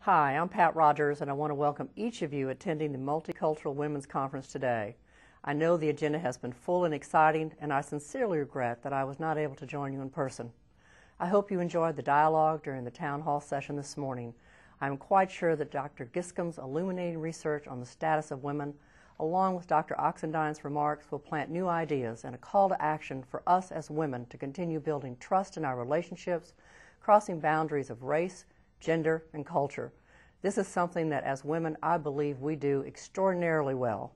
Hi, I'm Pat Rogers, and I want to welcome each of you attending the Multicultural Women's Conference today. I know the agenda has been full and exciting, and I sincerely regret that I was not able to join you in person. I hope you enjoyed the dialogue during the town hall session this morning. I am quite sure that Dr. Giscombe's illuminating research on the status of women, along with Dr. Oxendine's remarks, will plant new ideas and a call to action for us as women to continue building trust in our relationships, crossing boundaries of race, gender, and culture. This is something that as women I believe we do extraordinarily well.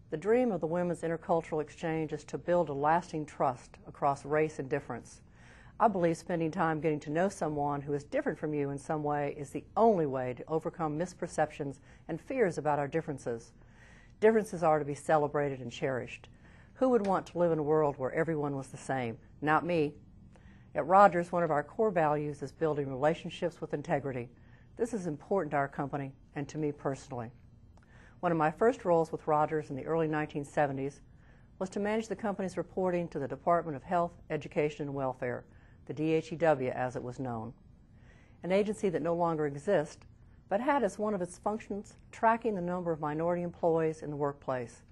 The dream of the Women's Intercultural Exchange is to build a lasting trust across race and difference. I believe spending time getting to know someone who is different from you in some way is the only way to overcome misperceptions and fears about our differences. Differences are to be celebrated and cherished. Who would want to live in a world where everyone was the same? Not me. At Rogers, one of our core values is building relationships with integrity. This is important to our company and to me personally. One of my first roles with Rogers in the early 1970s was to manage the company's reporting to the Department of Health, Education, and Welfare, the DHEW as it was known, an agency that no longer exists, but had as one of its functions tracking the number of minority employees in the workplace.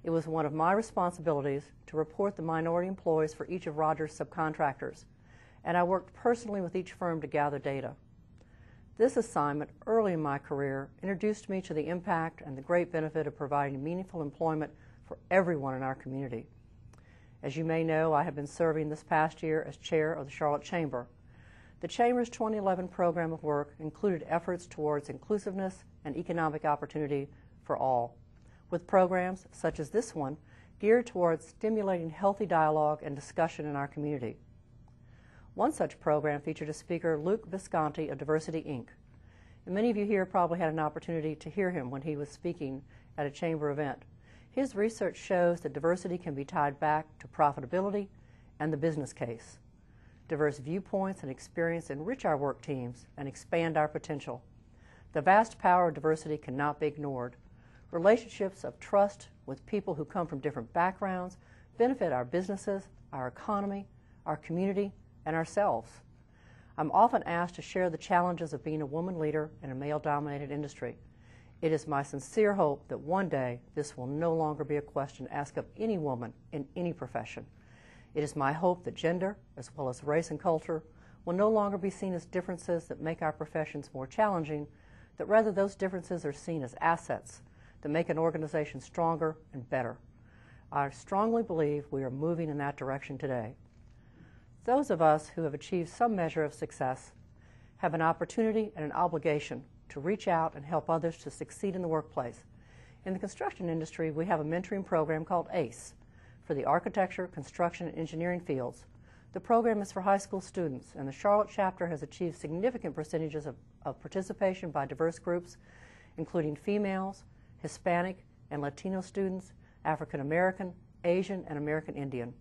It was one of my responsibilities to report the minority employees for each of Rogers' subcontractors, and I worked personally with each firm to gather data. This assignment, early in my career, introduced me to the impact and the great benefit of providing meaningful employment for everyone in our community. As you may know, I have been serving this past year as chair of the Charlotte Chamber. The Chamber's 2011 program of work included efforts towards inclusiveness and economic opportunity for all, with programs such as this one geared towards stimulating healthy dialogue and discussion in our community. One such program featured a speaker, Luke Visconti of Diversity, Inc. And many of you here probably had an opportunity to hear him when he was speaking at a chamber event. His research shows that diversity can be tied back to profitability and the business case. Diverse viewpoints and experience enrich our work teams and expand our potential. The vast power of diversity cannot be ignored. Relationships of trust with people who come from different backgrounds benefit our businesses, our economy, our community, and ourselves. I'm often asked to share the challenges of being a woman leader in a male-dominated industry. It is my sincere hope that one day this will no longer be a question asked of any woman in any profession. It is my hope that gender, as well as race and culture, will no longer be seen as differences that make our professions more challenging, that rather those differences are seen as assets that make an organization stronger and better. I strongly believe we are moving in that direction today. Those of us who have achieved some measure of success have an opportunity and an obligation to reach out and help others to succeed in the workplace. In the construction industry, we have a mentoring program called ACE for the architecture, construction, and engineering fields. The program is for high school students, and the Charlotte chapter has achieved significant percentages of participation by diverse groups, including females, Hispanic and Latino students, African American, Asian, and American Indian.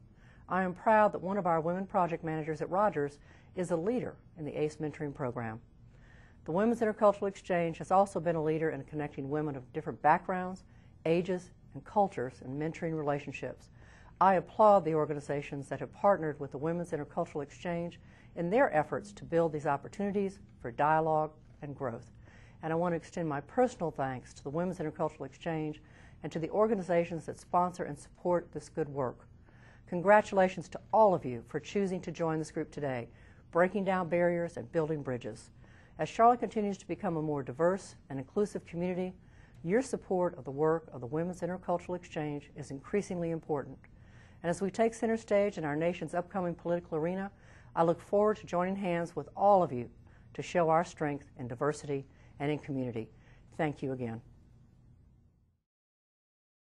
I am proud that one of our women project managers at Rogers is a leader in the ACE mentoring program. The Women's Intercultural Exchange has also been a leader in connecting women of different backgrounds, ages, and cultures in mentoring relationships. I applaud the organizations that have partnered with the Women's Intercultural Exchange in their efforts to build these opportunities for dialogue and growth. And I want to extend my personal thanks to the Women's Intercultural Exchange and to the organizations that sponsor and support this good work. Congratulations to all of you for choosing to join this group today, breaking down barriers and building bridges. As Charlotte continues to become a more diverse and inclusive community, your support of the work of the Women's Intercultural Exchange is increasingly important. And as we take center stage in our nation's upcoming political arena, I look forward to joining hands with all of you to show our strength in diversity and in community. Thank you again.